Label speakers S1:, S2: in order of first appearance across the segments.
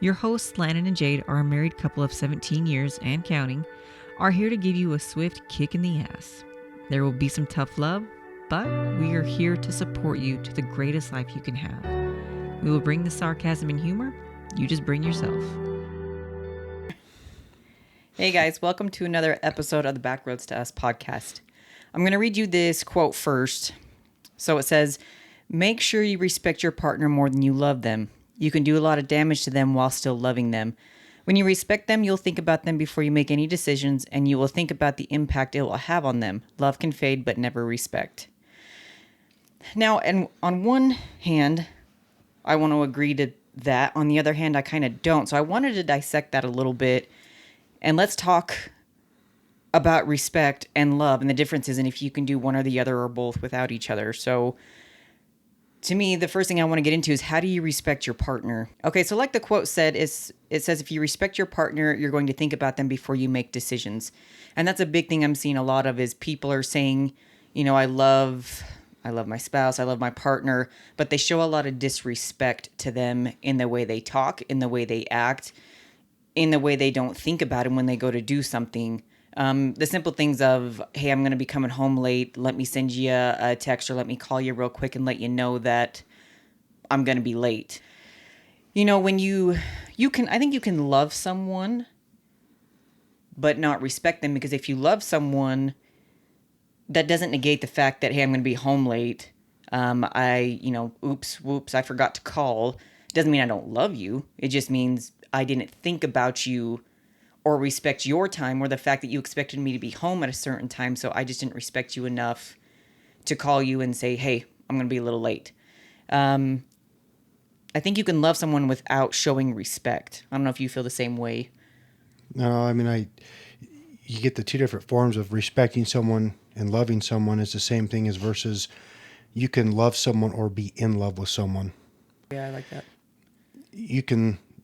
S1: Your hosts, Landon and Jade, are a married couple of 17 years and counting, are here to give you a swift kick in the ass. There will be some tough love, but we are here to support you to the greatest life you can have. We will bring the sarcasm and humor. You just bring yourself.
S2: Hey guys, welcome to another episode of the Backroads to Us podcast. I'm going to read you this quote first. So it says, "Make sure you respect your partner more than you love them. You can do a lot of damage to them while still loving them. When you respect them, you'll think about them before you make any decisions, and you will think about the impact it will have on them. Love can fade, but never respect." Now, and on one hand, I want to agree to that. On the other hand, I kind of don't. So I wanted to dissect that a little bit. And let's talk about respect and love and the differences and if you can do one or the other or both without each other. So to me, the first thing I want to get into is how do you respect your partner? Okay, so like the quote said, it says if you respect your partner, you're going to think about them before you make decisions. And that's a big thing I'm seeing a lot of is people are saying, you know, I love my spouse, I love my partner, but they show a lot of disrespect to them in the way they talk, in the way they act, in the way they don't think about it when they go to do something. The simple things of, hey, I'm going to be coming home late. Let me send you a text or let me call you real quick and let you know that I'm going to be late. You know, when you can, I think you can love someone, but not respect them, because if you love someone, that doesn't negate the fact that, hey, I'm going to be home late. Whoops, I forgot to call. Doesn't mean I don't love you. It just means I didn't think about you or respect your time, or the fact that you expected me to be home at a certain time, so I just didn't respect you enough to call you and say, hey, I'm going to be a little late. I think you can love someone without showing respect. I don't know if you feel the same way.
S3: No, I mean, you get the two different forms of respecting someone and loving someone is the same thing as versus you can love someone or be in love with someone.
S2: Yeah, I like that.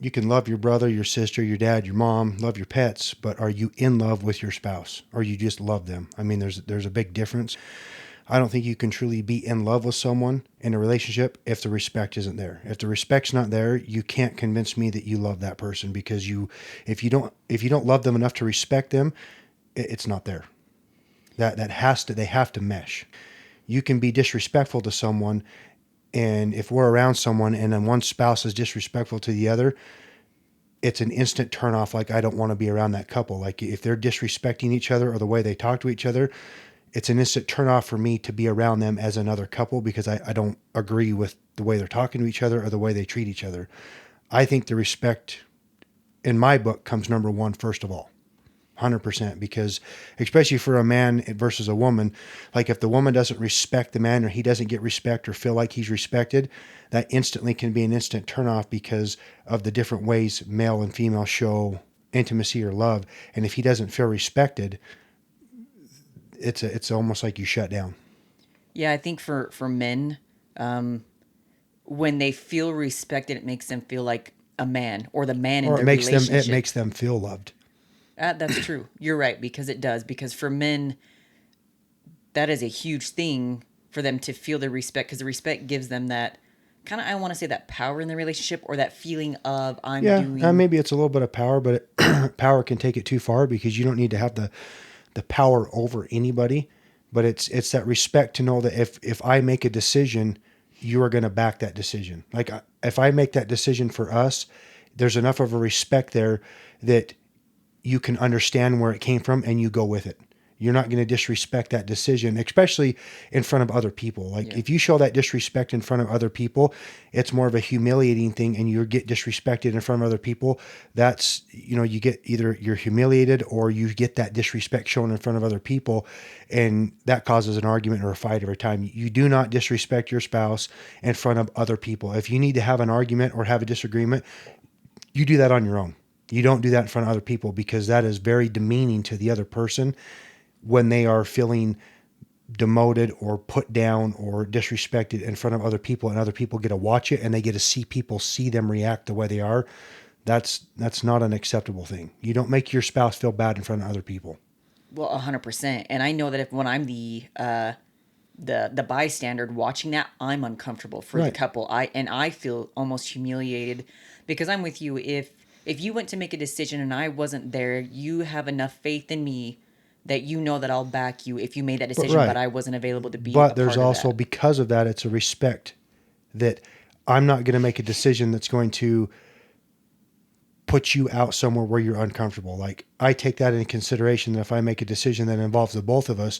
S3: You can love your brother, your sister, your dad, your mom, love your pets, but are you in love with your spouse or you just love them? I mean, there's a big difference. I don't think you can truly be in love with someone in a relationship if the respect isn't there. If the respect's not there, you can't convince me that you love that person, because if you don't love them enough to respect them, it's not there. They have to mesh. You can be disrespectful to someone, and if we're around someone and then one spouse is disrespectful to the other, it's an instant turnoff. Like, I don't want to be around that couple. Like, if they're disrespecting each other or the way they talk to each other, it's an instant turnoff for me to be around them as another couple, because I don't agree with the way they're talking to each other or the way they treat each other. I think the respect in my book comes number one, first of all. 100%, because especially for a man versus a woman, like if the woman doesn't respect the man or he doesn't get respect or feel like he's respected, that instantly can be an instant turnoff because of the different ways male and female show intimacy or love. And if he doesn't feel respected, it's almost like you shut down.
S2: Yeah, I think for men, when they feel respected, it makes them feel like a man or the man in their relationship.
S3: It makes them feel loved.
S2: That's true. You're right, because it does. Because for men, that is a huge thing for them to feel the respect, because the respect gives them that kind of, I want to say, that power in the relationship, or that feeling of doing.
S3: Maybe it's a little bit of power, but power can take it too far, because you don't need to have the power over anybody. But it's that respect to know that if I make a decision, you are going to back that decision. Like, if I make that decision for us, there's enough of a respect there that you can understand where it came from and you go with it. You're not going to disrespect that decision, especially in front of other people. Like, if you show that disrespect in front of other people, it's more of a humiliating thing, and you get disrespected in front of other people. That's, you get either you're humiliated or you get that disrespect shown in front of other people, and that causes an argument or a fight every time. You do not disrespect your spouse in front of other people. If you need to have an argument or have a disagreement, you do that on your own. You don't do that in front of other people, because that is very demeaning to the other person when they are feeling demoted or put down or disrespected in front of other people, and other people get to watch it and they get to see people see them react the way they are. That's not an acceptable thing. You don't make your spouse feel bad in front of other people.
S2: Well, 100%. And I know that when I'm the the bystander watching that, I'm uncomfortable for the
S3: Right.
S2: couple. I feel almost humiliated because I'm with you. If you went to make a decision and I wasn't there, you have enough faith in me that you know that I'll back you if you made that decision,
S3: right.
S2: but I wasn't available to be a
S3: But
S2: part
S3: there's
S2: of
S3: also,
S2: that.
S3: because of that, it's a respect that I'm not going to make a decision that's going to put you out somewhere where you're uncomfortable. Like, I take that into consideration that if I make a decision that involves the both of us,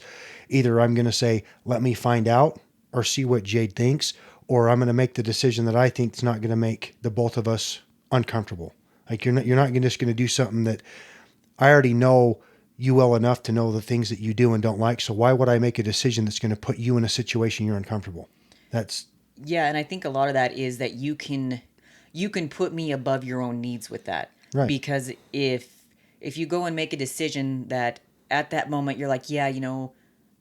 S3: either I'm going to say, let me find out or see what Jade thinks, or I'm going to make the decision that I think is not going to make the both of us uncomfortable. Like, you're not just going to do something that I already know you well enough to know the things that you do and don't like. So why would I make a decision that's going to put you in a situation you're uncomfortable? That's
S2: Yeah, and I think a lot of that is that you can put me above your own needs with that.
S3: Right.
S2: Because if you go and make a decision that at that moment you're like, yeah,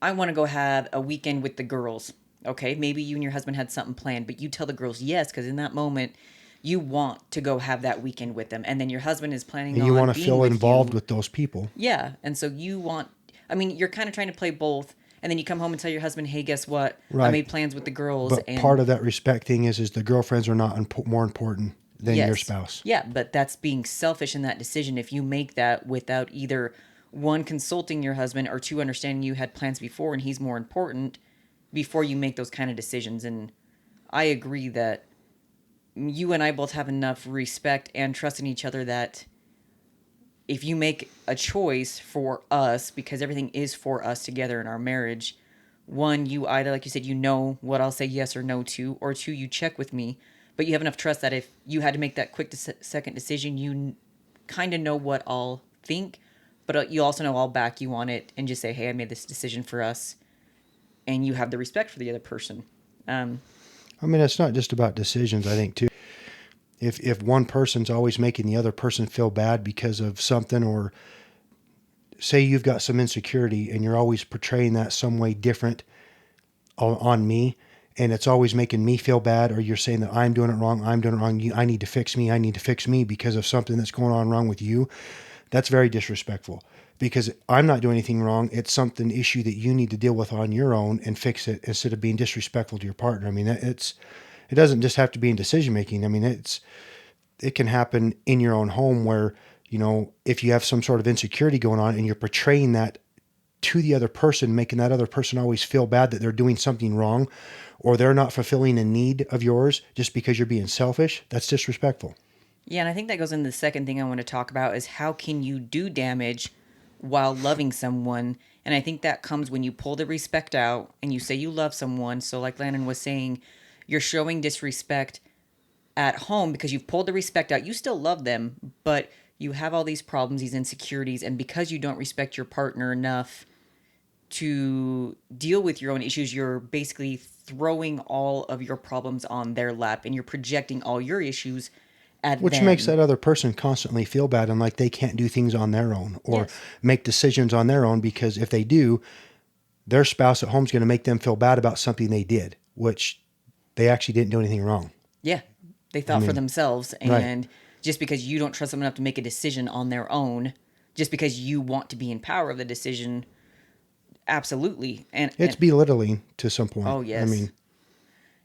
S2: I want to go have a weekend with the girls. Okay, maybe you and your husband had something planned, but you tell the girls yes because in that moment you want to go have that weekend with them, and then your husband is planning
S3: and
S2: on
S3: you want to
S2: being
S3: feel
S2: with
S3: involved
S2: you.
S3: with those people.
S2: Yeah, and so you want. I mean, you're kind of trying to play both, and then you come home and tell your husband, "Hey, guess what? I
S3: Right.
S2: made plans with the girls."
S3: But
S2: and
S3: part of that respect thing is the girlfriends are not more important than your
S2: Yes.
S3: spouse.
S2: Yeah, but that's being selfish in that decision if you make that without either one consulting your husband or two understanding you had plans before and he's more important before you make those kind of decisions. And I agree that you and I both have enough respect and trust in each other that if you make a choice for us, because everything is for us together in our marriage, one, you either, like you said, you know what I'll say yes or no to, or two, you check with me, but you have enough trust that if you had to make that quick second decision, you kind of know what I'll think, but you also know I'll back you on it and just say, hey, I made this decision for us, and you have the respect for the other person.
S3: I mean, it's not just about decisions, I think, too. If one person's always making the other person feel bad because of something, or say you've got some insecurity and you're always portraying that some way different on me, and it's always making me feel bad, or you're saying that I'm doing it wrong, I need to fix me because of something that's going on wrong with you, that's very disrespectful. Because I'm not doing anything wrong. It's something issue that you need to deal with on your own and fix it instead of being disrespectful to your partner. I mean, it doesn't just have to be in decision making. I mean, it can happen in your own home where, if you have some sort of insecurity going on and you're portraying that to the other person, making that other person always feel bad that they're doing something wrong or they're not fulfilling a need of yours just because you're being selfish, that's disrespectful.
S2: Yeah, and I think that goes into the second thing I want to talk about is how can you do damage while loving someone? And I think that comes when you pull the respect out and you say you love someone. So like Landon was saying, you're showing disrespect at home because you've pulled the respect out. You still love them, but you have all these problems, these insecurities, and because you don't respect your partner enough to deal with your own issues, you're basically throwing all of your problems on their lap and you're projecting all your issues at
S3: Which
S2: them.
S3: makes that other person constantly feel bad and like they can't do things on their own or
S2: Yes.
S3: make decisions on their own, because if they do, their spouse at home is going to make them feel bad about something they did, which they actually didn't do anything wrong.
S2: Yeah, they thought for themselves,
S3: right.
S2: and just because you don't trust them enough to make a decision on their own, just because you want to be in power of the decision, absolutely.
S3: It's belittling to some point.
S2: Oh yes.
S3: I mean,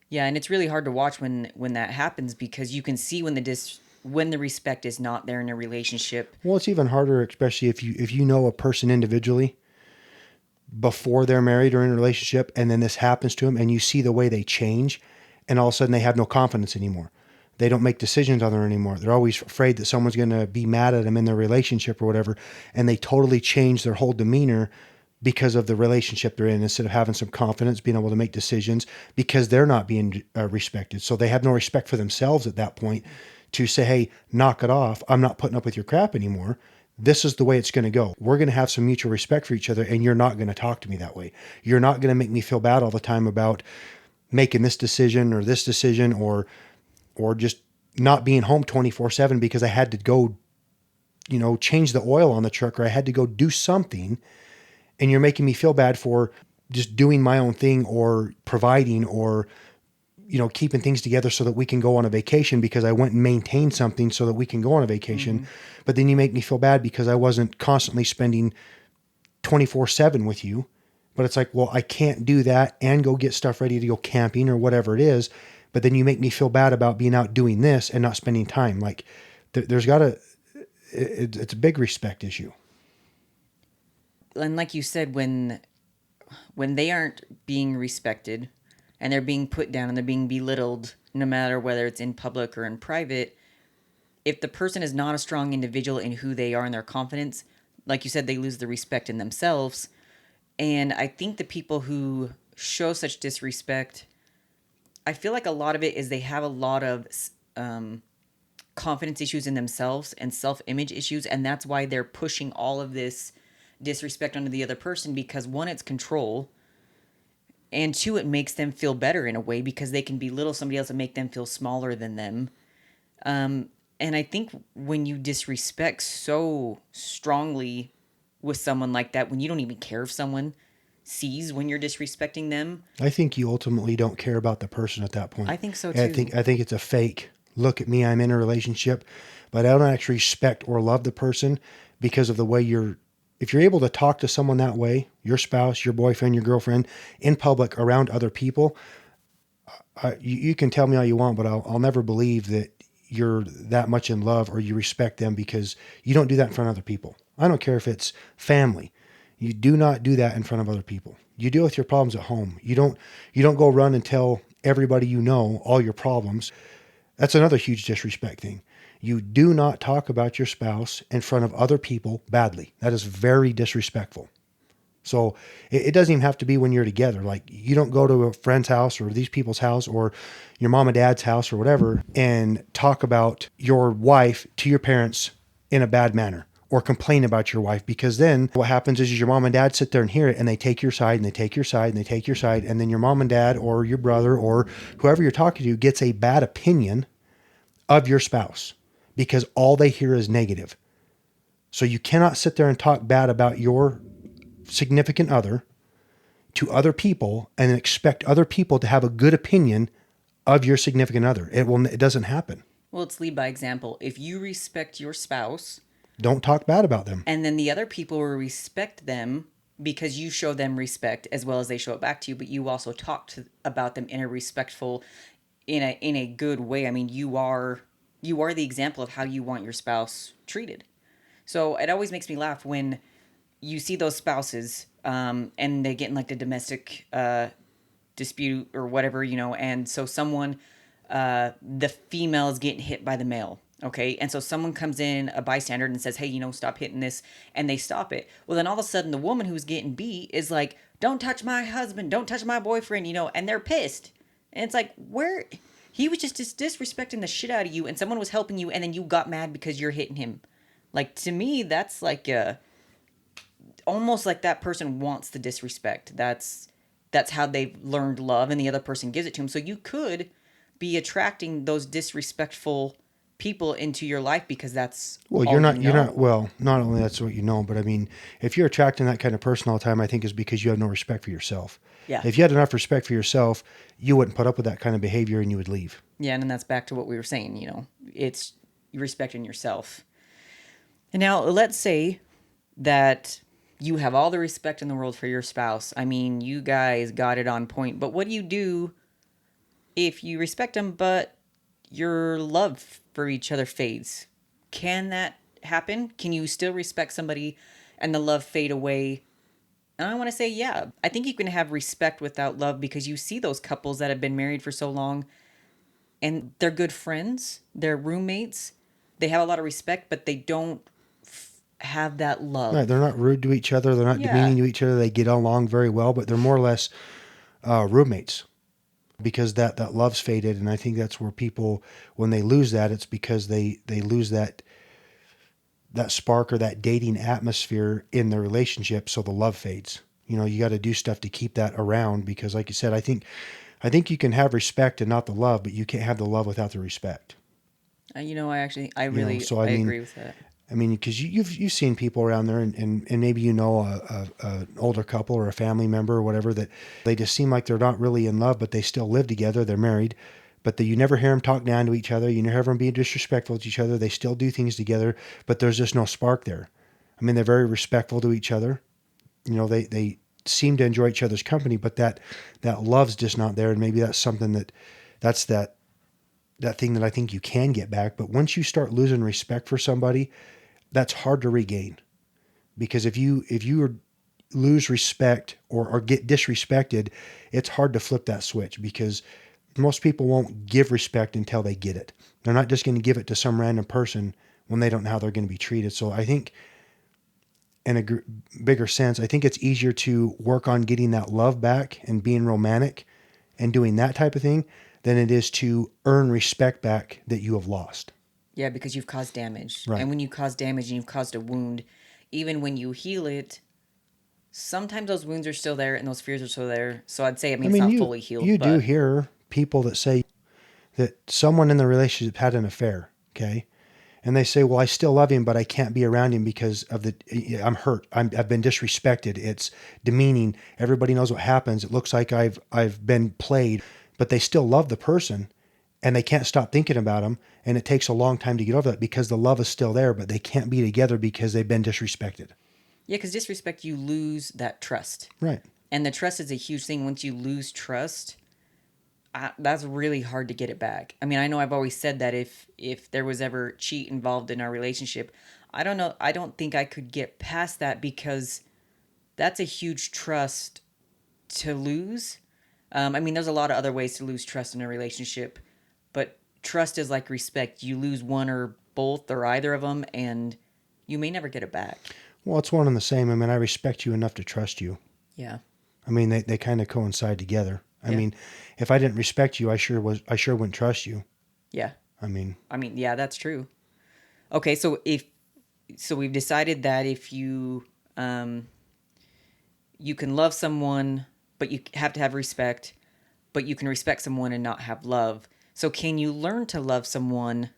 S2: yeah, and it's really hard to watch when that happens because you can see when the respect is not there in a relationship.
S3: well, it's even harder, especially if you know a person individually before they're married or in a relationship, and then this happens to them, and you see the way they change, and all of a sudden they have no confidence anymore. They don't make decisions on their own anymore. They're always afraid that someone's going to be mad at them in their relationship or whatever, and they totally change their whole demeanor because of the relationship they're in, instead of having some confidence, being able to make decisions because they're not being respected. So they have no respect for themselves at that point to say, hey, knock it off. I'm not putting up with your crap anymore. This is the way it's going to go. We're going to have some mutual respect for each other, and you're not going to talk to me that way. You're not going to make me feel bad all the time about making this decision or just not being home 24/7 because I had to go, change the oil on the truck, or I had to go do something. And you're making me feel bad for just doing my own thing or providing or, keeping things together so that we can go on a vacation because I went and maintained something so that we can go on a vacation. Mm-hmm. But then you make me feel bad because I wasn't constantly spending 24/7 with you But it's like, well, I can't do that and go get stuff ready to go camping or whatever it is. But then you make me feel bad about being out doing this and not spending time. Like there's got to, it's a big respect issue.
S2: And like you said, when they aren't being respected and they're being put down and they're being belittled, no matter whether it's in public or in private, if the person is not a strong individual in who they are and their confidence, like you said, they lose the respect in themselves. And I think the people who show such disrespect, I feel like a lot of it is they have a lot of confidence issues in themselves and self-image issues, and that's why they're pushing all of this disrespect onto the other person, because one, it's control, and two, it makes them feel better in a way because they can belittle somebody else and make them feel smaller than them. And I think when you disrespect so strongly with someone like that, when you don't even care if someone sees when you're disrespecting them,
S3: I think you ultimately don't care about the person at that point.
S2: I think so too.
S3: I think it's a fake. Look at me, I'm in a relationship, but I don't actually respect or love the person because of the way if you're able to talk to someone that way, your spouse, your boyfriend, your girlfriend, in public around other people, you can tell me all you want, but I'll never believe that you're that much in love or you respect them, because you don't do that in front of other people. I don't care if it's family. You do not do that in front of other people. You deal with your problems at home. You don't go run and tell everybody you know all your problems. That's another huge disrespect thing. You do not talk about your spouse in front of other people badly. That is very disrespectful. So it doesn't even have to be when you're together. Like, you don't go to a friend's house or these people's house or your mom and dad's house or whatever and talk about your wife to your parents in a bad manner or complain about your wife, because then what happens is your mom and dad sit there and hear it and they take your side and they take your side and they take your side. And then your mom and dad or your brother or whoever you're talking to gets a bad opinion of your spouse because all they hear is negative. So you cannot sit there and talk bad about your significant other to other people and expect other people to have a good opinion of your significant other. It doesn't happen.
S2: Well, it's lead by example. If you respect your spouse,
S3: don't talk bad about them.
S2: And then the other people will respect them because you show them respect as well as they show it back to you, but you also talk about them in a respectful, in a good way. I mean, you are the example of how you want your spouse treated. So it always makes me laugh when you see those spouses and they get in like the domestic dispute or whatever, and so someone, the female is getting hit by the male. Okay. And so someone comes in, a bystander, and says, hey, stop hitting this. And they stop it. Well, then all of a sudden the woman who's getting beat is like, don't touch my husband. Don't touch my boyfriend, and they're pissed. And it's like, where he was just disrespecting the shit out of you and someone was helping you. And then you got mad because you're hitting him. Like, to me, that's like almost like that person wants the disrespect. That's how they've learned love and the other person gives it to them. So you could be attracting those disrespectful people into your life because that's
S3: you're not well, not only that's what you know, but I mean, if you're attracting that kind of person all the time, I think is because you have no respect for yourself.
S2: Yeah.
S3: If you had enough respect for yourself, you wouldn't put up with that kind of behavior and you would leave.
S2: Yeah, and then that's back to what we were saying, it's respecting yourself. And now let's say that you have all the respect in the world for your spouse. I mean, you guys got it on point, but what do you do if you respect them, but your love for each other fades? Can that happen? Can you still respect somebody and the love fade away? And I want to say, yeah, I think you can have respect without love, because you see those couples that have been married for so long and they're good friends, they're roommates, they have a lot of respect, but they don't have that love.
S3: Right, they're not rude to each other, they're not demeaning to each other, they get along very well, but they're more or less roommates. Because that love's faded, and I think that's where people, when they lose that, it's because they lose that spark or that dating atmosphere in their relationship, so the love fades. You got to do stuff to keep that around, because like you said, I think you can have respect and not the love, but you can't have the love without the respect.
S2: I really agree with that.
S3: I mean, because you've seen people around there, and maybe an older couple or a family member or whatever, that they just seem like they're not really in love, but they still live together. They're married, but you never hear them talk down to each other. You never hear them being disrespectful to each other. They still do things together, but there's just no spark there. I mean, they're very respectful to each other. They seem to enjoy each other's company, but that love's just not there. And maybe that's something that's that thing that I think you can get back. But once you start losing respect for somebody, that's hard to regain. Because if you lose respect or get disrespected, it's hard to flip that switch, because most people won't give respect until they get it. They're not just going to give it to some random person when they don't know how they're going to be treated. So I think in a bigger sense, I think it's easier to work on getting that love back and being romantic and doing that type of thing than it is to earn respect back that you have lost.
S2: Yeah, because you've caused damage.
S3: Right.
S2: And when you cause damage and you've caused a wound, even when you heal it, sometimes those wounds are still there and those fears are still there. So I'd say, it's not fully healed.
S3: You
S2: but
S3: do hear people that say that someone in the relationship had an affair, okay? And they say, well, I still love him, but I can't be around him because of I'm hurt. I've been disrespected. It's demeaning. Everybody knows what happens. It looks like I've been played, but they still love the person and they can't stop thinking about him. And it takes a long time to get over that because the love is still there, but they can't be together because they've been disrespected.
S2: Yeah, because disrespect, you lose that trust.
S3: Right.
S2: And the trust is a huge thing. Once you lose trust, that's really hard to get it back. I mean, I know I've always said that if there was ever cheat involved in our relationship, I don't know. I don't think I could get past that because that's a huge trust to lose. I mean, there's a lot of other ways to lose trust in a relationship, but trust is like respect. You lose one or both or either of them, and you may never get it back.
S3: Well, it's one and the same. I mean, I respect you enough to trust you.
S2: Yeah.
S3: I mean, they kind of coincide together. I
S2: Yeah.
S3: mean, if I didn't respect you, I sure wouldn't trust you.
S2: Yeah.
S3: I mean,
S2: Yeah, that's true. Okay, so we've decided that if you you can love someone, but you have to have respect, but you can respect someone and not have love. So can you learn to love someone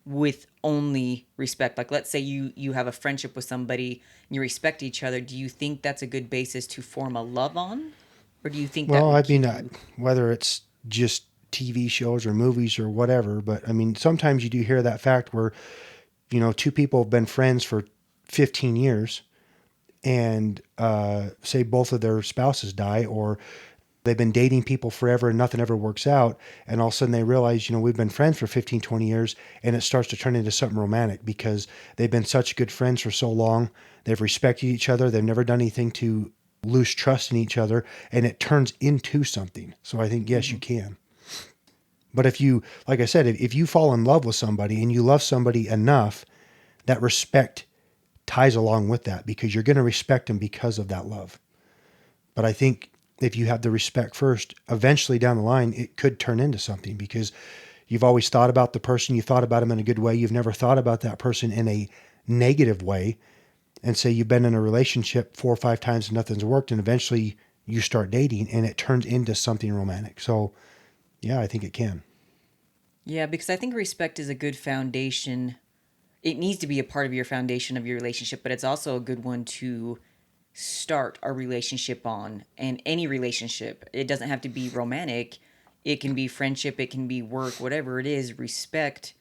S2: with only respect? Like, let's say you have a friendship with somebody and you respect each other. Do you think that's a good basis to form a love on? Or do you think
S3: well,
S2: that
S3: I mean, whether it's just TV shows or movies or whatever, but I mean, sometimes you do hear that fact where, two people have been friends for 15 years and say both of their spouses die, or they've been dating people forever and nothing ever works out. And all of a sudden they realize, we've been friends for 15, 20 years, and it starts to turn into something romantic because they've been such good friends for so long. They've respected each other. They've never done anything to lose trust in each other, and it turns into something. So I think, yes, you can. But if you, like I said, if you fall in love with somebody and you love somebody enough, that respect ties along with that because you're going to respect them because of that love. But I think if you have the respect first, eventually down the line, it could turn into something because you've always thought about the person. You thought about them in a good way. You've never thought about that person in a negative way. And say you've been in a relationship 4 or 5 times and nothing's worked, and eventually you start dating and it turns into something romantic. So, yeah, I think it can.
S2: Yeah, because I think respect is a good foundation. It needs to be a part of your foundation of your relationship, but it's also a good one to start a relationship on. And any relationship, it doesn't have to be romantic. It can be friendship, it can be work, whatever it is. Respect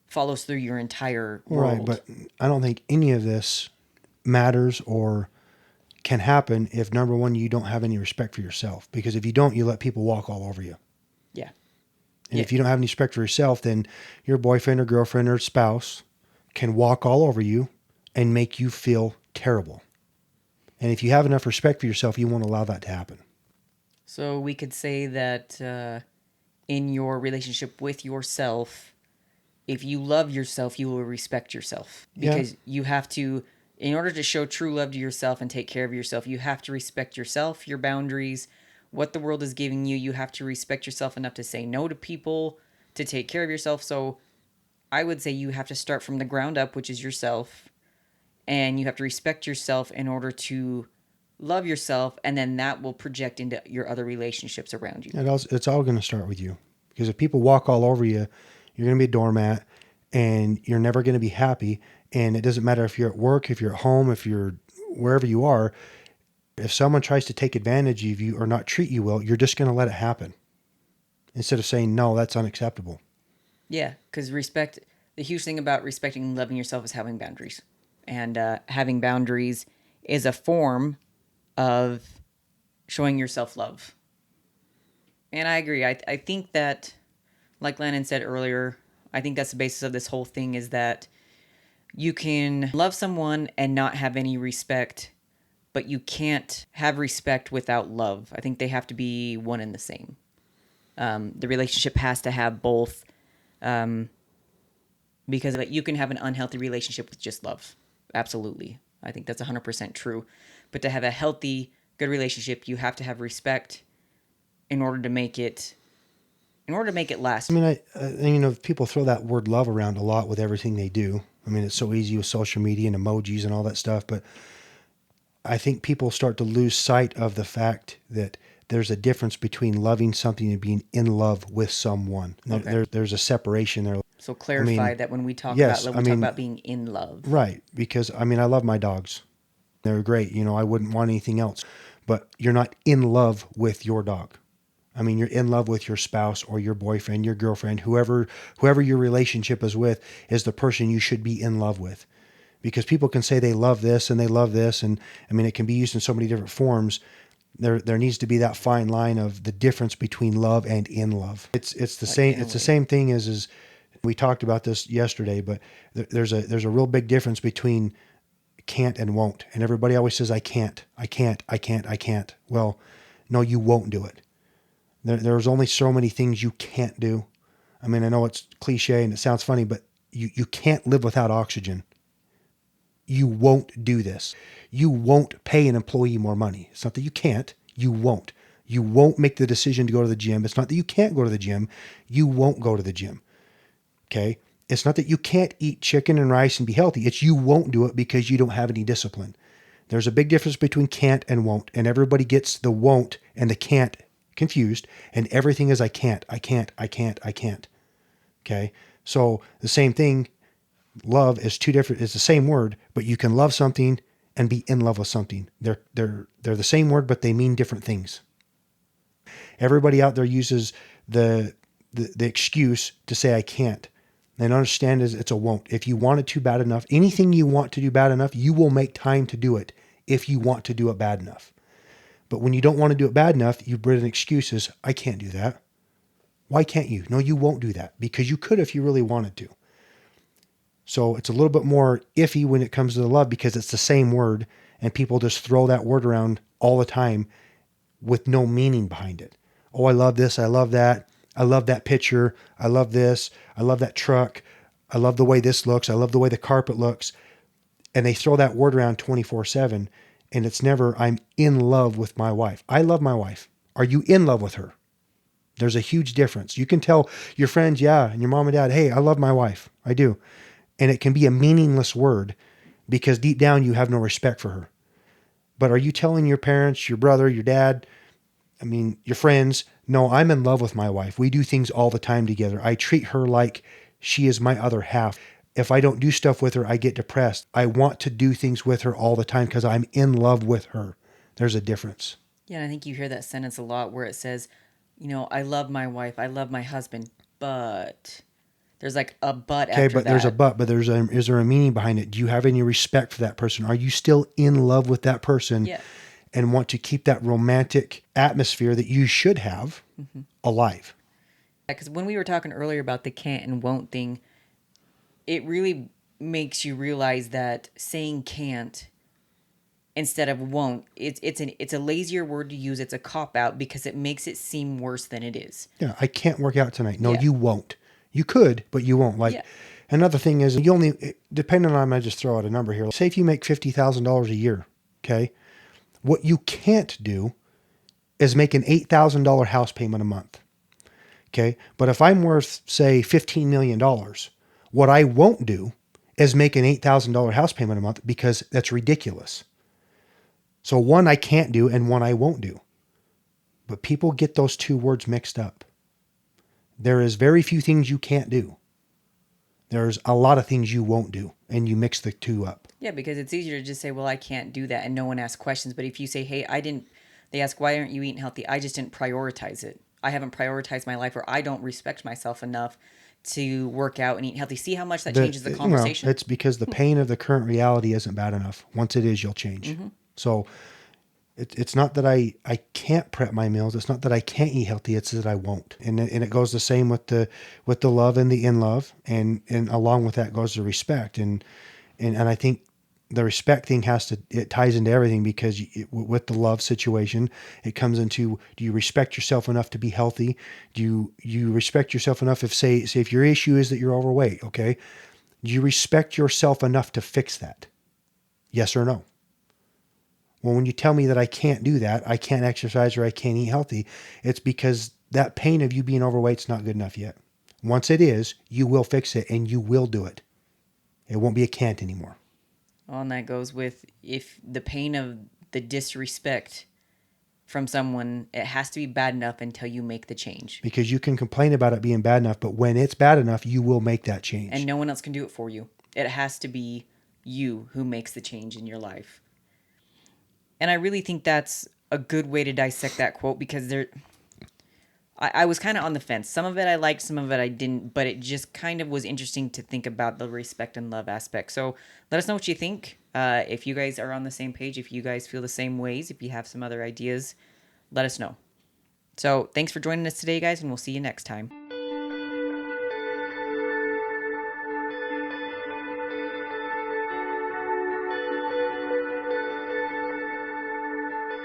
S2: follows through your entire world.
S3: Right, but I don't think any of this matters or can happen if, number one, you don't have any respect for yourself. Because if you don't, you let people walk all over you.
S2: Yeah.
S3: And if you don't have any respect for yourself, then your boyfriend or girlfriend or spouse can walk all over you and make you feel terrible. And if you have enough respect for yourself, you won't allow that to happen.
S2: So we could say that in your relationship with yourself, if you love yourself, you will respect yourself. Because you have to, in order to show true love to yourself and take care of yourself, you have to respect yourself, your boundaries, what the world is giving you. You have to respect yourself enough to say no to people, to take care of yourself. So I would say you have to start from the ground up, which is yourself. And you have to respect yourself in order to love yourself. And then that will project into your other relationships around you.
S3: It's all going to start with you. Because if people walk all over you, you're going to be a doormat and you're never going to be happy. And it doesn't matter if you're at work, if you're at home, if you're wherever you are. If someone tries to take advantage of you or not treat you well, you're just going to let it happen. Instead of saying, no, that's unacceptable.
S2: Yeah, because respect, the huge thing about respecting and loving yourself is having boundaries. And having boundaries is a form of showing yourself love. And I agree. I think that, like Lennon said earlier, I think that's the basis of this whole thing, is that you can love someone and not have any respect, but you can't have respect without love. I think they have to be one and the same. The relationship has to have both, because like, you can have an unhealthy relationship with just love. Absolutely. I think that's 100% true. But to have a healthy, good relationship, you have to have respect in order to make it last.
S3: I mean, people throw that word love around a lot with everything they do. I mean, it's so easy with social media and emojis and all that stuff, but I think people start to lose sight of the fact that there's a difference between loving something and being in love with someone.
S2: Okay.
S3: There's a separation there.
S2: So clarify that when we talk about love, we talk about being in love.
S3: Right. Because, I love my dogs. They're great. I wouldn't want anything else. But you're not in love with your dog. You're in love with your spouse or your boyfriend, your girlfriend, whoever your relationship is with is the person you should be in love with. Because people can say they love this and they love this. And it can be used in so many different forms. There needs to be that fine line of the difference between love and in love. It's the same. It's the same thing as we talked about this yesterday, but there's a real big difference between can't and won't. And everybody always says, I can't. Well, no, you won't do it. There's only so many things you can't do. I know it's cliche and it sounds funny, but you can't live without oxygen. You won't do this. You won't pay an employee more money. It's not that you can't. You won't. You won't make the decision to go to the gym. It's not that you can't go to the gym. You won't go to the gym. Okay? It's not that you can't eat chicken and rice and be healthy. It's you won't do it because you don't have any discipline. There's a big difference between can't and won't. And everybody gets the won't and the can't confused. And everything is I can't. Okay? So the same thing, love is two different, it's the same word, but you can love something and be in love with something. They're the same word, but they mean different things. Everybody out there uses the excuse to say I can't. And understand is it's a won't. If you want it to bad enough, anything you want to do bad enough, you will make time to do it if you want to do it bad enough. But when you don't want to do it bad enough, you bring excuses. I can't do that. Why can't you? No, you won't do that because you could if you really wanted to. So it's a little bit more iffy when it comes to the love because it's the same word and people just throw that word around all the time with no meaning behind it. Oh, I love this. I love that. I love that picture. I love this. I love that truck. I love the way this looks. I love the way the carpet looks. And they throw that word around 24/7. And it's never, I'm in love with my wife. I love my wife. Are you in love with her? There's a huge difference. You can tell your friends, yeah, and your mom and dad, hey, I love my wife. I do. And it can be a meaningless word because deep down you have no respect for her. But are you telling your parents, your brother, your dad, your friends, no, I'm in love with my wife. We do things all the time together. I treat her like she is my other half. If I don't do stuff with her, I get depressed. I want to do things with her all the time because I'm in love with her. There's a difference.
S2: Yeah, and I think you hear that sentence a lot where it says, I love my wife, I love my husband, but there's like a but after that. Okay,
S3: but there's a but, is there a meaning behind it? Do you have any respect for that person? Are you still in love with that person?
S2: Yeah.
S3: And want to keep that romantic atmosphere that you should have alive?
S2: Because when we were talking earlier about the can't and won't thing, it really makes you realize that saying can't instead of won't, it's a lazier word to use. It's a cop-out because it makes it seem worse than it is.
S3: Yeah, I can't work out tonight. No, you won't. You could, but you won't. Another thing is you only, depending on, I just throw out a number here. Say if you make $50,000 a year, okay? What you can't do is make an $8,000 house payment a month, okay? But if I'm worth, say, $15 million, what I won't do is make an $8,000 house payment a month because that's ridiculous. So one I can't do and one I won't do. But people get those two words mixed up. There is very few things you can't do. There's a lot of things you won't do, and you mix the two up.
S2: Yeah, because it's easier to just say, well, I can't do that, and no one asks questions. But if you say, hey, they ask, why aren't you eating healthy? I just didn't prioritize it. I haven't prioritized my life, or I don't respect myself enough to work out and eat healthy. See how much that changes the conversation?
S3: It's because the pain of the current reality isn't bad enough. Once it is, you'll change. So It's not that I can't prep my meals. It's not that I can't eat healthy. It's that I won't. And it goes the same with the love and the in love, and along with that goes the respect. And I think the respect thing it ties into everything, because with the love situation, it comes into, do you respect yourself enough to be healthy? Do you respect yourself enough if say if your issue is that you're overweight, okay? Do you respect yourself enough to fix that? Yes or no? Well, when you tell me that I can't do that, I can't exercise or I can't eat healthy, it's because that pain of you being overweight is not good enough yet. Once it is, you will fix it and you will do it. It won't be a can't anymore.
S2: Well, and that goes with, if the pain of the disrespect from someone, it has to be bad enough until you make the change.
S3: Because you can complain about it being bad enough, but when it's bad enough, you will make that change.
S2: And no one else can do it for you. It has to be you who makes the change in your life. And I really think that's a good way to dissect that quote, because I was kind of on the fence. Some of it I liked, some of it I didn't, but it just kind of was interesting to think about the respect and love aspect. So let us know what you think. If you guys are on the same page, if you guys feel the same ways, if you have some other ideas, let us know. So thanks for joining us today, guys, and we'll see you next time.